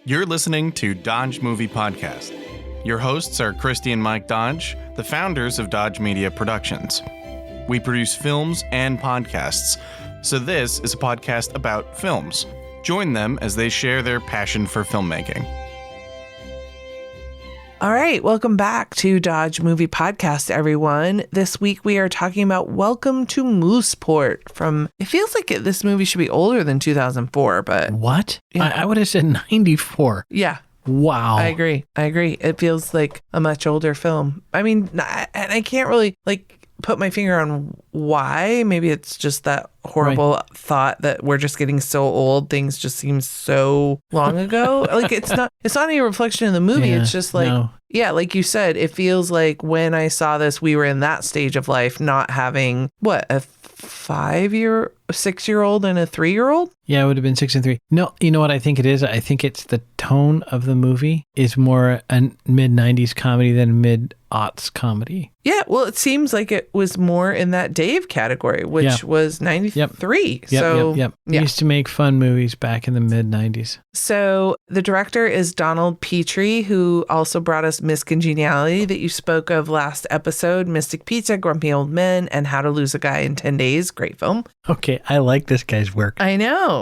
You're listening to Dodge Movie Podcast. Your hosts are Christy and Mike Dodge, the founders of Dodge Media Productions. We produce films and podcasts, so this is a podcast about films. Join them as they share their passion for filmmaking. All right, welcome back to Dodge Movie Podcast, everyone. This week we are talking about Welcome to Mooseport from, it feels like this movie should be older than 2004, but... What? Yeah. I would have said 94. Yeah. Wow. I agree. It feels like a much older film. I mean, and I can't really, put my finger on why. Maybe it's just that horrible thought that we're just getting so old. Things just seem so long ago. It's not any reflection in the movie. Yeah, it's just like you said, it feels like when I saw this, we were in that stage of life, not having a 6-year-old and a 3-year-old. Yeah, it would have been 6 and 3. No, you know what I think it is? I think it's the tone of the movie is more a mid-90s comedy than mid-aughts comedy. Yeah, well, it seems like it was more in that Dave category, which was 93. Yep. We used to make fun movies back in the mid-90s. So the director is Donald Petrie, who also brought us Miss Congeniality that you spoke of last episode, Mystic Pizza, Grumpy Old Men, and How to Lose a Guy in 10 Days. Great film. Okay, I like this guy's work. I know.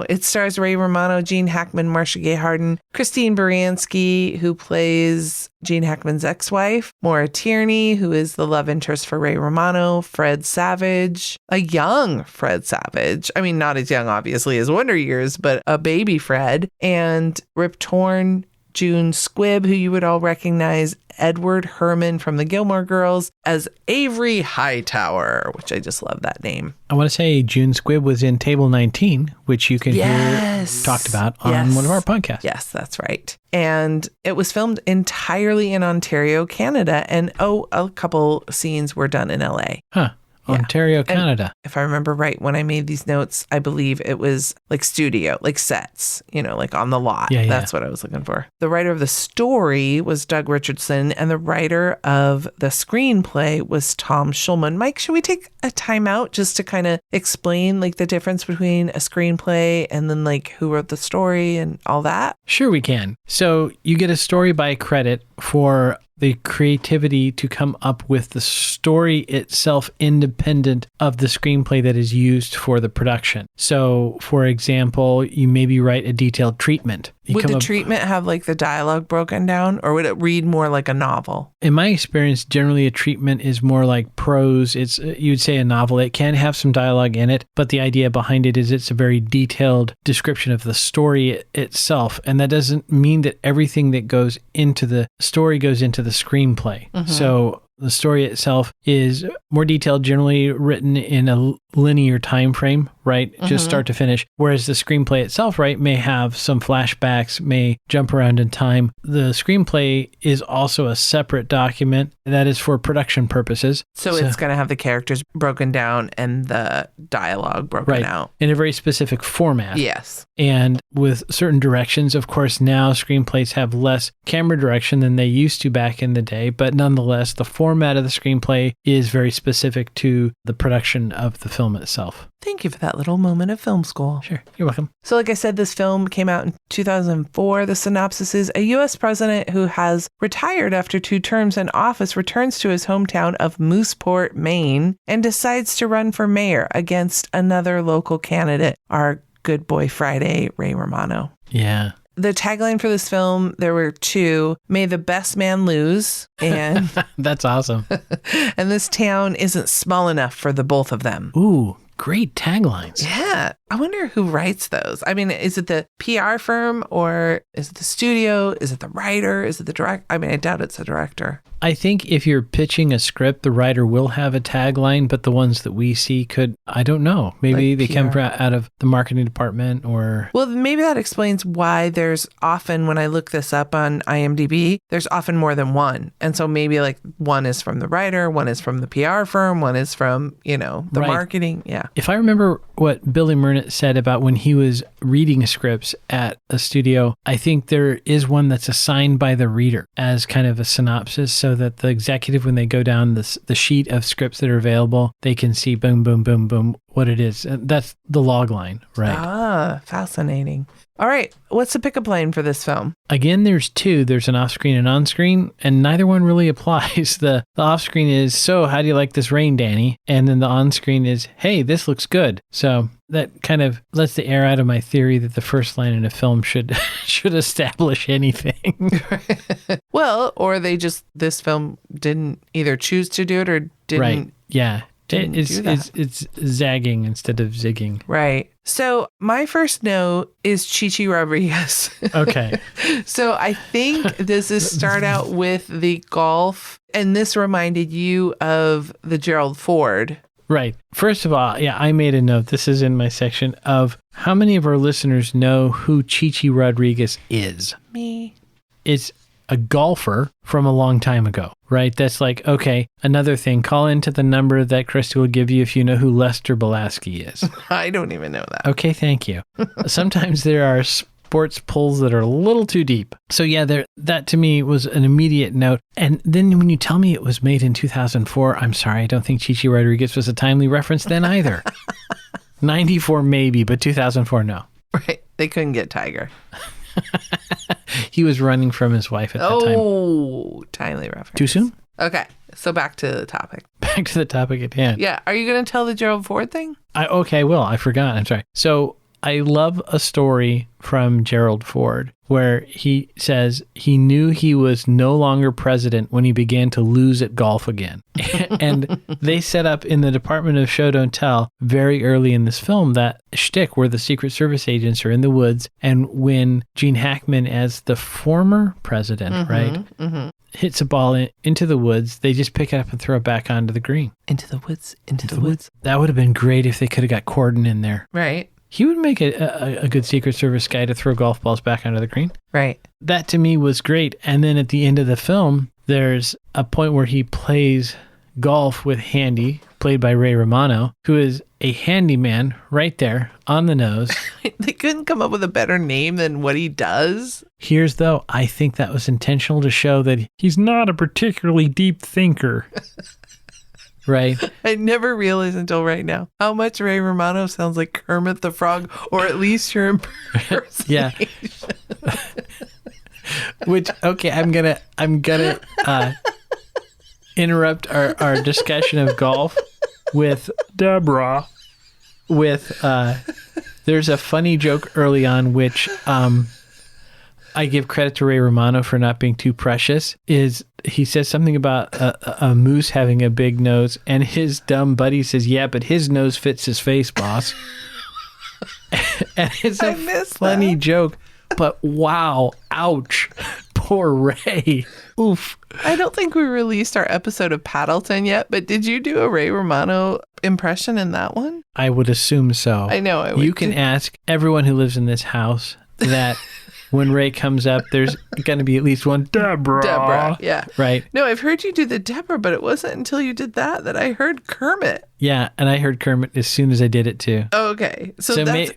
It stars Ray Romano, Gene Hackman, Marcia Gay Harden, Christine Baranski, who plays Gene Hackman's ex-wife, Maura Tierney, who is the love interest for Ray Romano, Fred Savage, a young Fred Savage. I mean, not as young, obviously, as Wonder Years, but a baby Fred, and Rip Torn, June Squibb, who you would all recognize, Edward Herman from the Gilmore Girls as Avery Hightower, which I just love that name. I want to say June Squibb was in Table 19, which you can hear talked about on one of our podcasts. Yes, that's right. And it was filmed entirely in Ontario, Canada. And a couple scenes were done in LA. Huh. Ontario, Canada. And if I remember right, when I made these notes, I believe it was studio, sets, on the lot. Yeah. That's what I was looking for. The writer of the story was Doug Richardson, and the writer of the screenplay was Tom Schulman. Mike, should we take a time out just to kind of explain the difference between a screenplay and then who wrote the story and all that? Sure, we can. So you get a story by credit for the creativity to come up with the story itself independent of the screenplay that is used for the production. So, for example, you maybe write a detailed treatment. Would the treatment have the dialogue broken down, or would it read more like a novel? In my experience, generally a treatment is more like prose. It's you'd say a novel. It can have some dialogue in it, but the idea behind it is it's a very detailed description of the story itself. And that doesn't mean that everything that goes into the story goes into the screenplay. Mm-hmm. So the story itself is more detailed, generally written in a linear time frame, right? Mm-hmm. Just start to finish. Whereas the screenplay itself, right, may have some flashbacks, may jump around in time. The screenplay is also a separate document that is for production purposes. So it's going to have the characters broken down and the dialogue broken out. In a very specific format. Yes. And with certain directions, of course, now screenplays have less camera direction than they used to back in the day, but nonetheless, the format of the screenplay is very specific to the production of the film itself. Thank you for that little moment of film school. Sure. You're welcome. So like I said, this film came out in 2004. The synopsis is a U.S. president who has retired after 2 terms in office returns to his hometown of Mooseport, Maine, and decides to run for mayor against another local candidate, our good boy Friday, Ray Romano. Yeah. The tagline for this film, there were 2, may the best man lose, and... That's awesome. And this town isn't small enough for the both of them. Ooh, great taglines. Yeah. I wonder who writes those. I mean, is it the PR firm, or is it the studio? Is it the writer? Is it the director? I mean, I doubt it's the director. I think if you're pitching a script, the writer will have a tagline, but the ones that we see could, I don't know, maybe they come out of the marketing department or... Well, maybe that explains why there's often, when I look this up on IMDb, there's often more than one. And so maybe one is from the writer, one is from the PR firm, one is from, the marketing. Yeah. If I remember what Billy Murray Burnett said about when he was reading scripts at a studio, I think there is one that's assigned by the reader as kind of a synopsis so that the executive, when they go down the sheet of scripts that are available, they can see boom, boom, boom, boom, what it is. That's the log line, right? Ah, fascinating. All right. What's the pickup line for this film? Again, there's two. There's an off-screen and on-screen, and neither one really applies. The off-screen is, so how do you like this rain, Danny? And then the on-screen is, hey, this looks good. So that kind of lets the air out of my theory that the first line in a film should establish anything. Well, or this film didn't either choose to do it or didn't. Right. Yeah. It's zagging instead of zigging. Right. So my first note is Chichi Rodriguez. Okay. So I think this is start out with the golf, and this reminded you of the Gerald Ford. Right. First of all, yeah, I made a note. This is in my section of how many of our listeners know who Chichi Rodriguez is. Me. It's a golfer from a long time ago, right? That's like, okay, another thing, call into the number that Christy will give you if you know who Lester Belaski is. I don't even know that. Okay, thank you. Sometimes there are sports pulls that are a little too deep. So yeah, that to me was an immediate note. And then when you tell me it was made in 2004, I'm sorry, I don't think Chichi Rodriguez was a timely reference then either. 94 maybe, but 2004 no. Right. They couldn't get Tiger. He was running from his wife at that time. Oh, timely reference. Too soon? Okay, so back to the topic. Back to the topic at hand. Yeah, are you going to tell the Gerald Ford thing? Okay, well, I forgot. I'm sorry. So I love a story from Gerald Ford where he says he knew he was no longer president when he began to lose at golf again. And they set up in the Department of Show Don't Tell very early in this film that shtick where the Secret Service agents are in the woods, and when Gene Hackman, as the former president, hits a ball into the woods, they just pick it up and throw it back onto the green. Into the woods, into the woods. That would have been great if they could have got Corden in there. Right. He would make a good Secret Service guy to throw golf balls back onto the green. Right. That to me was great. And then at the end of the film, there's a point where he plays golf with Handy, played by Ray Romano, who is a handyman right there on the nose. They couldn't come up with a better name than what he does. Here's though, I think that was intentional to show that he's not a particularly deep thinker. Right. I never realized until right now how much Ray Romano sounds like Kermit the Frog, or at least your impersonation. Yeah. Which, okay, I'm gonna interrupt our discussion of golf with Deborah. There's a funny joke early on, which I give credit to Ray Romano for not being too precious, is he says something about a moose having a big nose, and his dumb buddy says, yeah, but his nose fits his face, boss. And it's a funny joke, but wow, ouch, poor Ray. Oof. I don't think we released our episode of Paddleton yet, but did you do a Ray Romano impression in that one? I would assume so. I know. I would. You can ask everyone who lives in this house that when Ray comes up, there's going to be at least one Deborah. Yeah. Right. No, I've heard you do the Deborah, but it wasn't until you did that I heard Kermit. Yeah, and I heard Kermit as soon as I did it too. Oh, okay. So that's,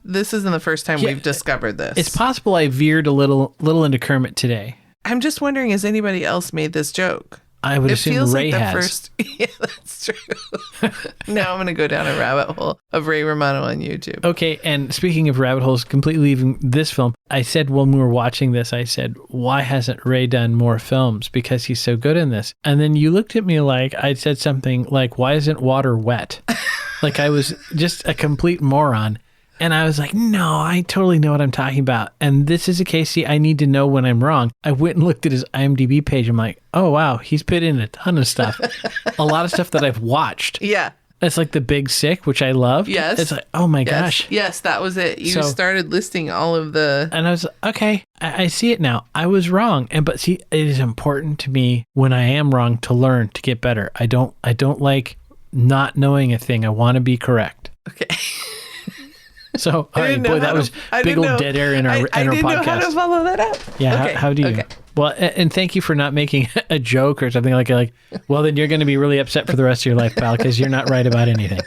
this isn't the first time we've discovered this. It's possible I veered a little into Kermit today. I'm just wondering, has anybody else made this joke? I would assume Ray has. Yeah, that's true. Now I'm going to go down a rabbit hole of Ray Romano on YouTube. Okay, and speaking of rabbit holes, completely leaving this film, I said when we were watching this, I said, why hasn't Ray done more films? Because he's so good in this. And then you looked at me like I'd said something like, why isn't water wet? Like I was just a complete moron. And I was like, no, I totally know what I'm talking about. And this is a case, I need to know when I'm wrong. I went and looked at his IMDb page. I'm like, oh, wow, he's put in a ton of stuff. A lot of stuff that I've watched. Yeah. That's like The Big Sick, which I love. Yes. It's like, oh my gosh. Yes, that was it. You started listing all of the... And I was okay, I see it now. I was wrong. But see, it is important to me when I am wrong to learn, to get better. I don't like not knowing a thing. I want to be correct. Okay. So, all right, boy, that was big old dead air in our podcast. I didn't know how to follow that up. Yeah, okay. How do you? Okay. Well, and thank you for not making a joke or something like, well, then you're going to be really upset for the rest of your life, pal, because you're not right about anything.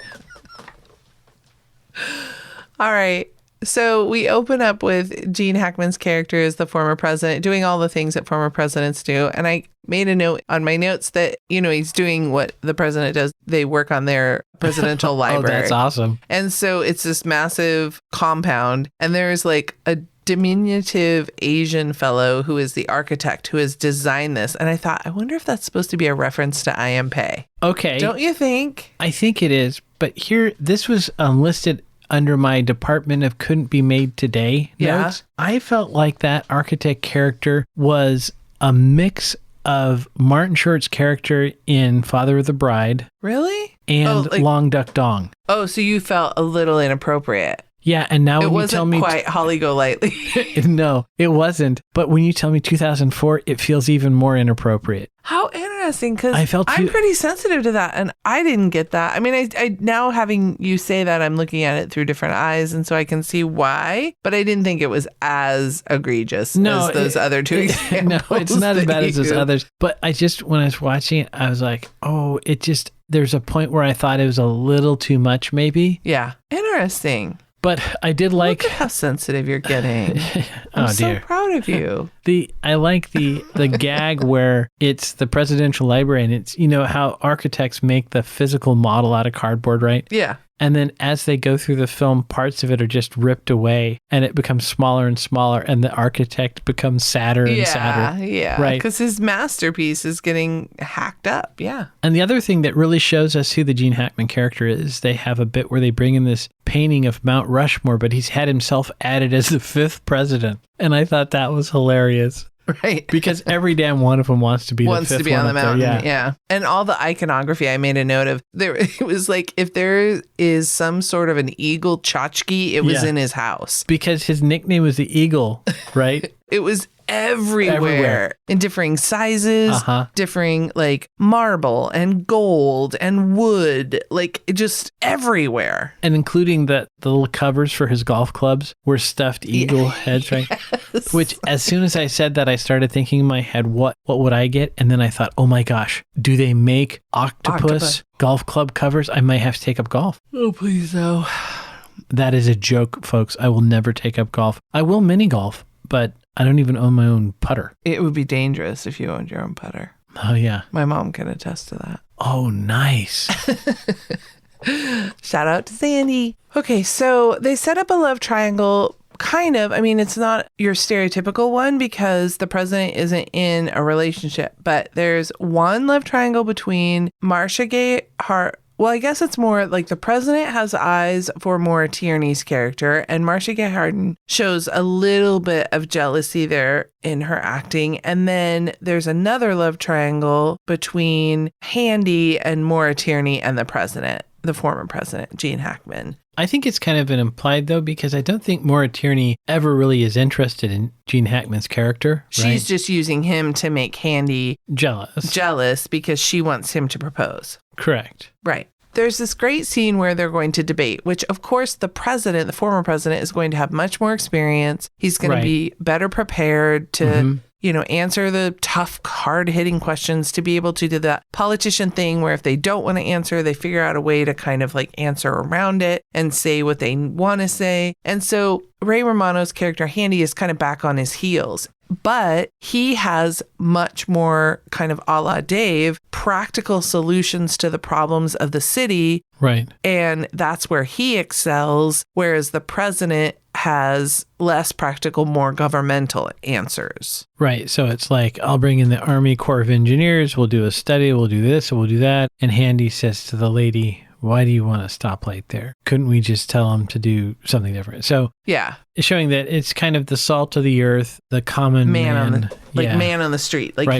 All right. So we open up with Gene Hackman's character as the former president doing all the things that former presidents do. And I made a note on my notes that, he's doing what the president does. They work on their presidential library. Oh, that's awesome. And so it's this massive compound. And there's like a diminutive Asian fellow who is the architect who has designed this. And I thought, I wonder if that's supposed to be a reference to I Am Pei. Okay. Don't you think? I think it is. But here, this was listed under my Department of Couldn't Be Made Today notes. I felt like that architect character was a mix of Martin Short's character in Father of the Bride. Really? And Long Duck Dong. Oh, so you felt a little inappropriate. Yeah, and now it when you tell me... It wasn't quite Holly Golightly. No, it wasn't. But when you tell me 2004, it feels even more inappropriate. How interesting, because I'm pretty sensitive to that, and I didn't get that. I mean, I now having you say that, I'm looking at it through different eyes, and so I can see why, but I didn't think it was as egregious as those other two examples. No, it's not as bad as those others. But when I was watching it, I was like, oh, there's a point where I thought it was a little too much, maybe. Yeah. Interesting. But I did like... Look at how sensitive you're getting. I'm so proud of you. I like the gag where it's the presidential library and it's, how architects make the physical model out of cardboard, right? Yeah. And then as they go through the film, parts of it are just ripped away and it becomes smaller and smaller and the architect becomes sadder and sadder. Yeah, right. Because his masterpiece is getting hacked up. Yeah. And the other thing that really shows us who the Gene Hackman character is, they have a bit where they bring in this painting of Mount Rushmore, but he's had himself added as the 5th president. And I thought that was hilarious. Right. Because every damn one of them wants to be on the mountain. Yeah. And all the iconography I made a note of. It was like if there is some sort of an eagle tchotchke, it was in his house. Because his nickname was the Eagle, right? It was everywhere in differing sizes, differing like marble and gold and wood, like just everywhere. And including the little covers for his golf clubs were stuffed eagle heads, right? Yes. Which as soon as I said that, I started thinking in my head, what would I get? And then I thought, oh my gosh, do they make octopus golf club covers? I might have to take up golf. Oh, please, though. That is a joke, folks. I will never take up golf. I will mini golf, but I don't even own my own putter. It would be dangerous if you owned your own putter. Oh, yeah. My mom can attest to that. Oh, nice. Shout out to Sandy. Okay, so they set up a love triangle, kind of. I mean, it's not your stereotypical one because the president isn't in a relationship, but there's one love triangle between Marcia Gay Harden. Well, I guess it's more like the president has eyes for Maura Tierney's character, and Marcia Gay Harden shows a little bit of jealousy there in her acting. And then there's another love triangle between Handy and Maura Tierney and the president, the former president, Gene Hackman. I think it's kind of been implied, though, because I don't think Maura Tierney ever really is interested in Gene Hackman's character. She's just using him to make Handy jealous because she wants him to propose. Correct. Right. There's this great scene where they're going to debate, which, of course, the former president, is going to have much more experience. He's going to be better prepared to, answer the tough, hard-hitting questions, to be able to do that politician thing where if they don't want to answer, they figure out a way to kind of like answer around it and say what they want to say. And so Ray Romano's character, Handy, is kind of back on his heels. But he has much more kind of a la Dave, practical solutions to the problems of the city. Right. And that's where he excels, whereas the president has less practical, more governmental answers. Right. So it's like, I'll bring in the Army Corps of Engineers, we'll do a study, we'll do this, we'll do that. And Handy says to the lady, why do you want a stoplight there? Couldn't we just tell him to do something different? So yeah, it's showing that it's kind of the salt of the earth, the common man man on the street. Like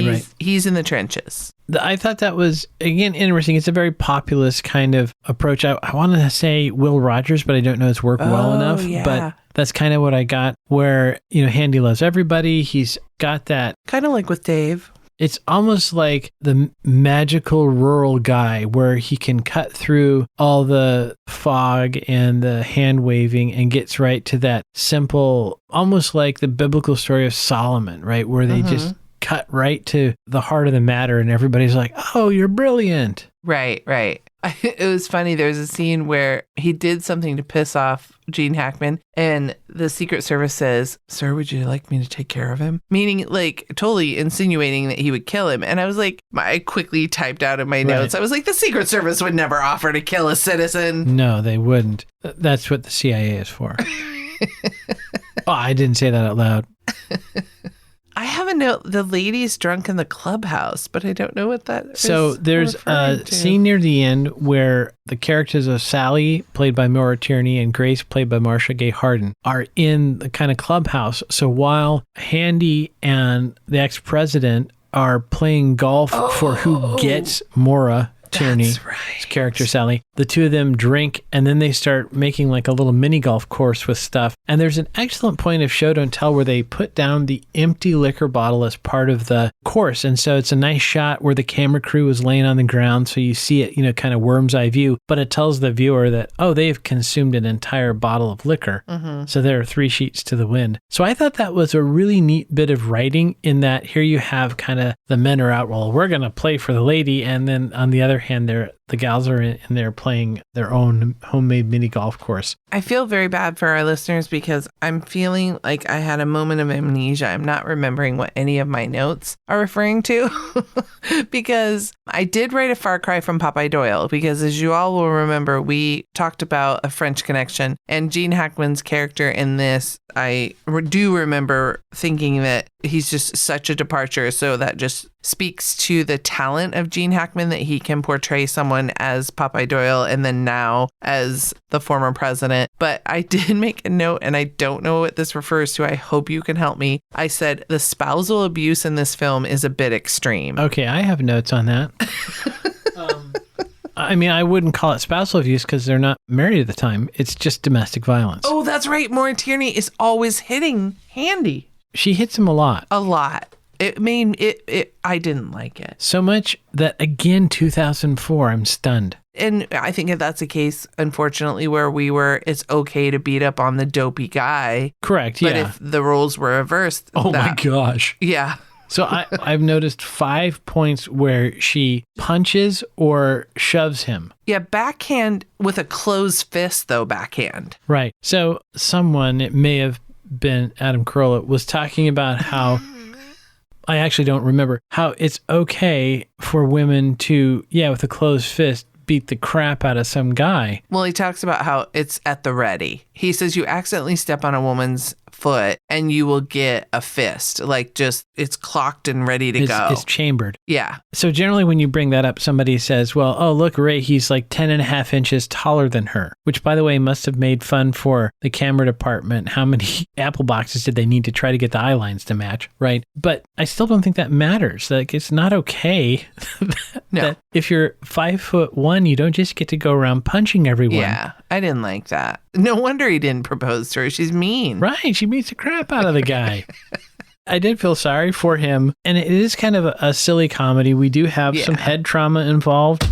he's in the trenches. I thought that was, again, interesting. It's a very populist kind of approach. I wanted to say Will Rogers, but I don't know it's worked well enough. Yeah. But that's kind of what I got, where, Handy loves everybody. He's got that. Kind of like with Dave. It's almost like the magical rural guy where he can cut through all the fog and the hand waving and gets right to that simple, almost like the biblical story of Solomon, right? Where they just cut right to the heart of the matter and everybody's like, oh, you're brilliant. Right. It was funny. There's a scene where he did something to piss off Gene Hackman, and the Secret Service says, "Sir, would you like me to take care of him?" Meaning, like, totally insinuating that he would kill him. And I was like, I quickly typed out in my notes, I was like, the Secret Service would never offer to kill a citizen. No, they wouldn't. That's what the CIA is for. Oh, I didn't say that out loud. I have a note, the lady's drunk in the clubhouse, but I don't know what that is. So there's a scene near the end where the characters of Sally, played by Maura Tierney, and Grace, played by Marcia Gay Harden, are in the kind of clubhouse. So while Handy and the ex-president are playing golf for who gets Maura Tierney's character, Sally, the two of them drink, and then they start making like a little mini golf course with stuff. And there's an excellent point of show don't tell where they put down the empty liquor bottle as part of the course. And so it's a nice shot where the camera crew is laying on the ground, so you see it, kind of worm's eye view, but it tells the viewer that, oh, they've consumed an entire bottle of liquor. So there are 3 sheets to the wind. So I thought that was a really neat bit of writing, in that here you have kind of the men are out, well, we're going to play for the lady, and then on the other hand, the gals are in there playing their own homemade mini golf course. I feel very bad for our listeners because I'm feeling like I had a moment of amnesia. I'm not remembering what any of my notes are referring to because I did write a far cry from Popeye Doyle, because as you all will remember, we talked about A French Connection, and Gene Hackman's character in this, I do remember thinking that he's just such a departure. So that just speaks to the talent of Gene Hackman, that he can portray someone as Popeye Doyle and then now as the former president. But I did make a note, and I don't know what this refers to. I hope you can help me. I said the spousal abuse in this film is a bit extreme. Okay, I have notes on that. I mean, I wouldn't call it spousal abuse because they're not married at the time. It's just domestic violence. Oh, that's right. Maura Tierney is always hitting Handy. She hits him a lot. A lot. I didn't like it. So much that, again, 2004, I'm stunned. And I think if that's a case, unfortunately, where it's okay to beat up on the dopey guy. Correct, yeah. But if the roles were reversed. My gosh. Yeah. So I've noticed 5 points where she punches or shoves him. Yeah, backhand with a closed fist, though, backhand. Right. So someone, it may have been Adam Carolla, was talking about how, I actually don't remember, how it's okay for women to, with a closed fist, beat the crap out of some guy. Well, he talks about how it's at the ready. He says you accidentally step on a woman's foot and you will get a fist. Like, just, it's clocked and ready to go. It's chambered. Yeah. So generally when you bring that up, somebody says, well, oh, look, Ray, he's like 10 and a half inches taller than her, which, by the way, must have made fun for the camera department. How many apple boxes did they need to try to get the eye lines to match, right? But I still don't think that matters. Like, it's not okay that if you're 5'1", you don't just get to go around punching everyone. Yeah, I didn't like that. No wonder he didn't propose to her. She's mean. Right. She beats the crap out of the guy. I did feel sorry for him. And it is kind of a silly comedy. We do have some head trauma involved.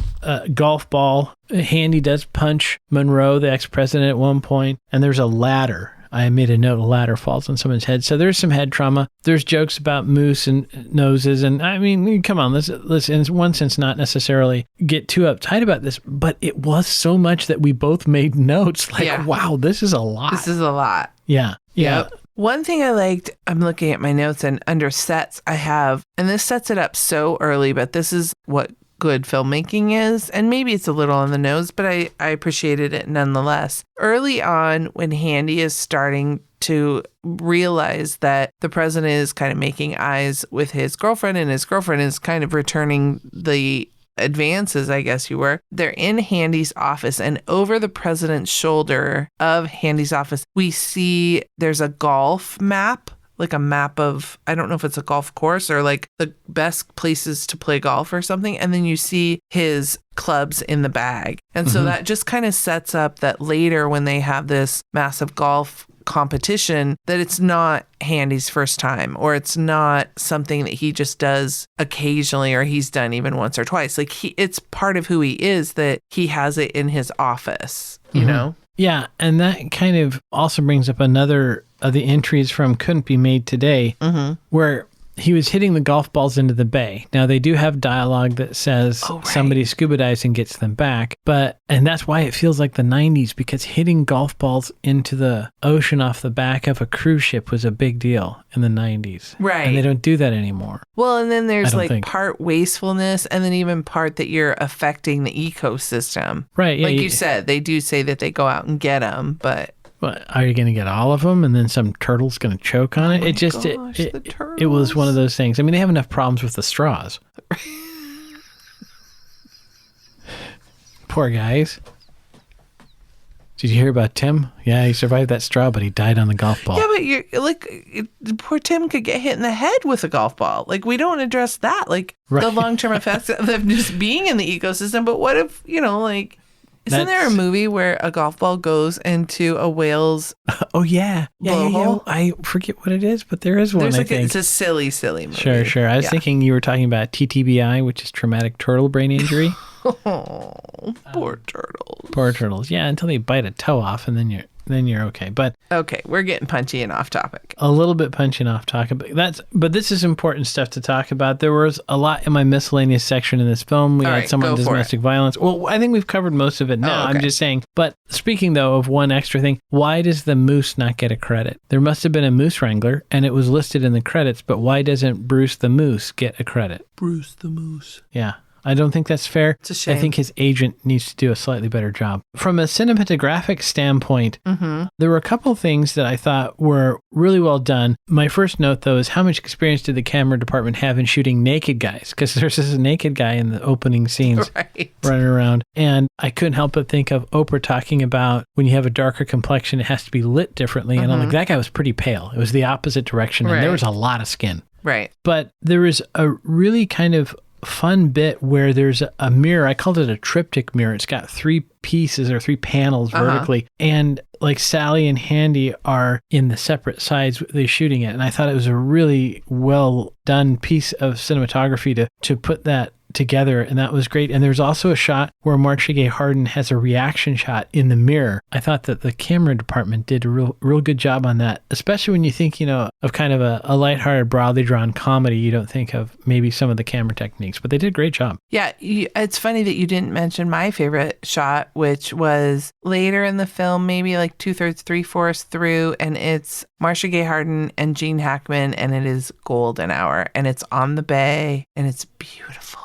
Golf ball. Handy does punch Monroe, the ex-president, at one point. And there's a ladder. I made a note, a ladder falls on someone's head. So there's some head trauma. There's jokes about moose and noses. And I mean, come on, let's in one sense not necessarily get too uptight about this, but it was so much that we both made notes like, wow, this is a lot. This is a lot. Yeah. Yep. One thing I liked, I'm looking at my notes, and under sets I have, and this sets it up so early, but this is what good filmmaking is, and maybe it's a little on the nose, but I appreciated it nonetheless. Early on, when Handy is starting to realize that the president is kind of making eyes with his girlfriend, and his girlfriend is kind of returning the advances, I guess you were, they're in Handy's office, and over the president's shoulder of Handy's office, we see there's a golf map, like a map of, I don't know if it's a golf course or like the best places to play golf or something. And then you see his clubs in the bag. And so that just kind of sets up that later when they have this massive golf competition, that it's not Handy's first time, or it's not something that he just does occasionally, or he's done even once or twice. Like, it's part of who he is, that he has it in his office, you know? Yeah, and that kind of also brings up another of the entries from Couldn't Be Made Today, where he was hitting the golf balls into the bay. Now, they do have dialogue that says somebody scuba dives and gets them back. And that's why it feels like the 90s, because hitting golf balls into the ocean off the back of a cruise ship was a big deal in the 90s. Right. And they don't do that anymore. Well, and then there's think. part wastefulness and then even part that you're affecting the ecosystem. Right. Yeah, like you said, they do say that they go out and get them, but... Well, are you going to get all of them and then some turtle's going to choke on it? It was one of those things. I mean, they have enough problems with the straws. Poor guys. Did you hear about Tim? Yeah, he survived that straw, but he died on the golf ball. Yeah, but poor Tim could get hit in the head with a golf ball. Like, we don't address that. Like, the long-term effects of them just being in the ecosystem. But what if, isn't there a movie where a golf ball goes into a whale's blowhole? I forget what it is, but there is one, I think. It's a silly movie. Sure. I was thinking you were talking about TTBI, which is traumatic turtle brain injury. Oh, poor turtles. Poor turtles. Yeah, until they bite a toe off, and then you're okay. But okay, we're getting punchy and off topic. A little bit punchy and off topic. But this is important stuff to talk about. There was a lot in my miscellaneous section in this film. We had someone with domestic violence. Well, I think we've covered most of it now. Oh, okay. I'm just saying. But speaking though of one extra thing, why does the moose not get a credit? There must have been a moose wrangler, and it was listed in the credits. But why doesn't Bruce the moose get a credit? Bruce the moose. Yeah. I don't think that's fair. It's a shame. I think his agent needs to do a slightly better job. From a cinematographic standpoint, there were a couple things that I thought were really well done. My first note, though, is how much experience did the camera department have in shooting naked guys? Because there's this naked guy in the opening scenes running around. And I couldn't help but think of Oprah talking about when you have a darker complexion, it has to be lit differently. And I'm like, that guy was pretty pale. It was the opposite direction. And there was a lot of skin. Right. But there was a really kind of fun bit where there's a mirror. I called it a triptych mirror. It's got 3 pieces or 3 panels vertically. And like Sally and Handy are in the separate sides they're shooting it. And I thought it was a really well done piece of cinematography to put that together, and that was great. And there's also a shot where Marcia Gay Harden has a reaction shot in the mirror. I thought that the camera department did a real good job on that, especially when you think, of kind of a lighthearted, broadly drawn comedy. You don't think of maybe some of the camera techniques, but they did a great job. Yeah, it's funny that you didn't mention my favorite shot, which was later in the film, maybe like 2/3, 3/4 through, and it's Marcia Gay Harden and Gene Hackman, and it is golden hour, and it's on the bay, and it's beautiful.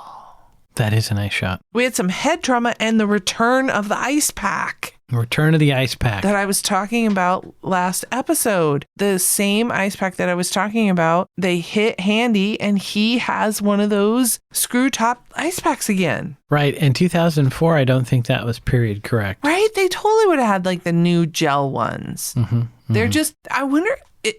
That is a nice shot. We had some head trauma and the return of the ice pack. Return of the ice pack. That I was talking about last episode. The same ice pack that I was talking about, they hit Handy and he has one of those screw top ice packs again. Right. In 2004, I don't think that was period correct. Right. They totally would have had like the new gel ones. They're just, I wonder...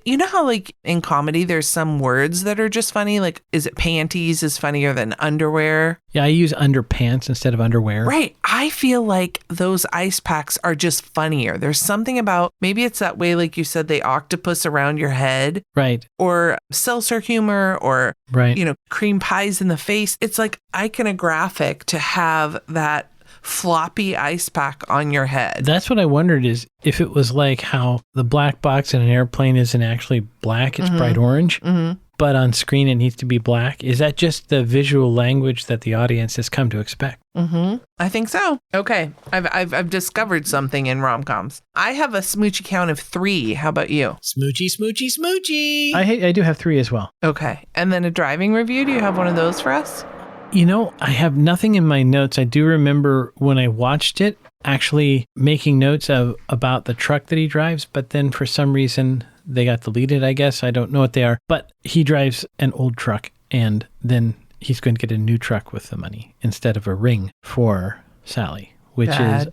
You know how like in comedy there's some words that are just funny, like is it panties is funnier than underwear? Yeah, I use underpants instead of underwear. Right. I feel like those ice packs are just funnier. There's something about, maybe it's that way, like you said, they octopus around your head. Right. Or seltzer humor or, cream pies in the face. It's like iconographic to have that floppy ice pack on your head. That's what I wondered, is if it was like how the black box in an airplane isn't actually black, it's bright orange, but on screen it needs to be black. Is that just the visual language that the audience has come to expect? I think so. Okay. I've discovered something in rom-coms. I have a smoochy count of 3. How about you? Smoochy, smoochy, smoochy. I do have 3 as well. Okay. And then a driving review. Do you have one of those for us? I have nothing in my notes. I do remember when I watched it, actually making notes about the truck that he drives, but then for some reason they got deleted, I guess. I don't know what they are, but he drives an old truck and then he's going to get a new truck with the money instead of a ring for Sally, which is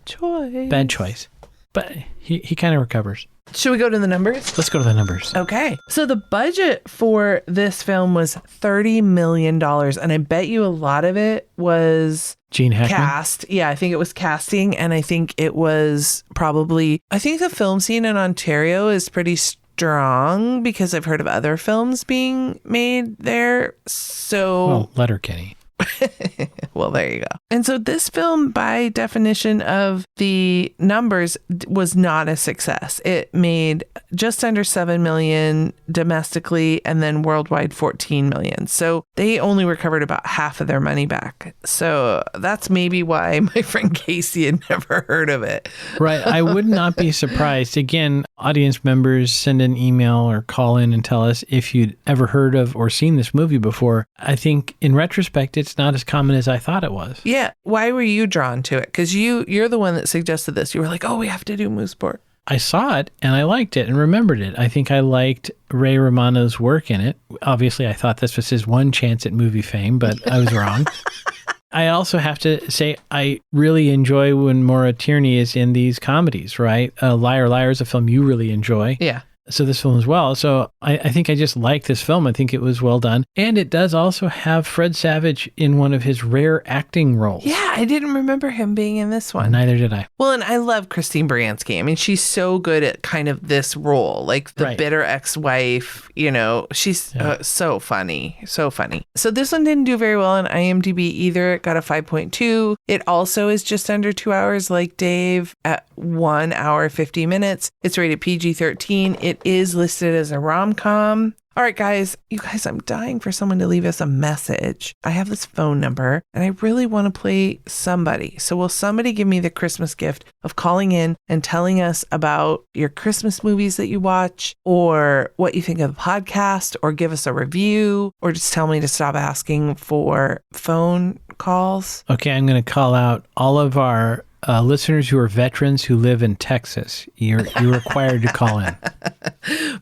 bad choice. But he kind of recovers. Should we go to the numbers? Let's go to the numbers. Okay. So the budget for this film was $30 million. And I bet you a lot of it was Gene Hackman cast. Yeah, I think it was casting. And I think it was probably, I think the film scene in Ontario is pretty strong because I've heard of other films being made there. So Letterkenny. Well, there you go. And so this film, by definition of the numbers, was not a success. It made just under 7 million domestically and then worldwide 14 million. So they only recovered about half of their money back. So that's maybe why my friend Casey had never heard of it. Right. I would not be surprised. Again, audience members, send an email or call in and tell us if you'd ever heard of or seen this movie before. I think in retrospect, it's not as common as I thought it was. Yeah. Why were you drawn to it? Because you're the one that suggested this. You were like, oh, we have to do Mooseport. I saw it and I liked it and remembered it. I think I liked Ray Romano's work in it. Obviously, I thought this was his one chance at movie fame, but I was wrong. I also have to say I really enjoy when Maura Tierney is in these comedies, right? Liar, Liar is a film you really enjoy. Yeah. So this film as well. So I think I just like this film. I think it was well done. And it does also have Fred Savage in one of his rare acting roles. Yeah, I didn't remember him being in this one. Neither did I. Well, and I love Christine Baranski. I mean, she's so good at kind of this role, like the bitter ex-wife, she's so funny, so funny. So this one didn't do very well on IMDb either. It got a 5.2. It also is just under 2 hours like Dave at 1 hour, 50 minutes. It's rated PG-13. It is listed as a rom-com. All right, guys, I'm dying for someone to leave us a message. I have this phone number and I really want to play somebody. So will somebody give me the Christmas gift of calling in and telling us about your Christmas movies that you watch or what you think of the podcast or give us a review or just tell me to stop asking for phone calls? Okay, I'm going to call out all of our listeners who are veterans who live in Texas. You're required to call in.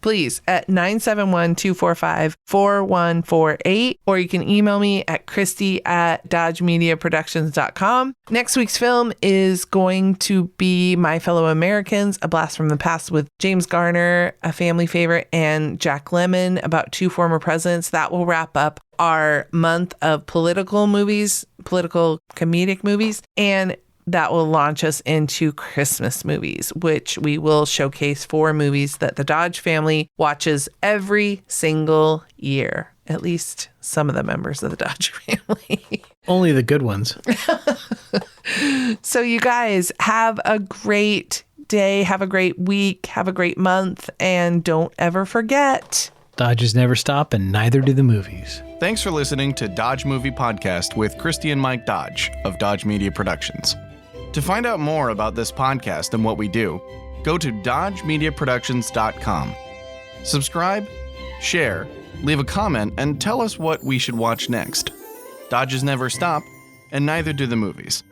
Please, at 971-245-4148, or you can email me at christy@dodgemediaproductions.com. Next week's film is going to be My Fellow Americans, A Blast from the Past with James Garner, a family favorite, and Jack Lemmon, about two former presidents. That will wrap up our month of political movies, political comedic movies, and that will launch us into Christmas movies, which we will showcase 4 movies that the Dodge family watches every single year. At least some of the members of the Dodge family. Only the good ones. So you guys have a great day, have a great week, have a great month, and don't ever forget, Dodges never stop, and neither do the movies. Thanks for listening to Dodge Movie Podcast with Christy and Mike Dodge of Dodge Media Productions. To find out more about this podcast and what we do, go to dodgemediaproductions.com. Subscribe, share, leave a comment, and tell us what we should watch next. Dodges never stop, and neither do the movies.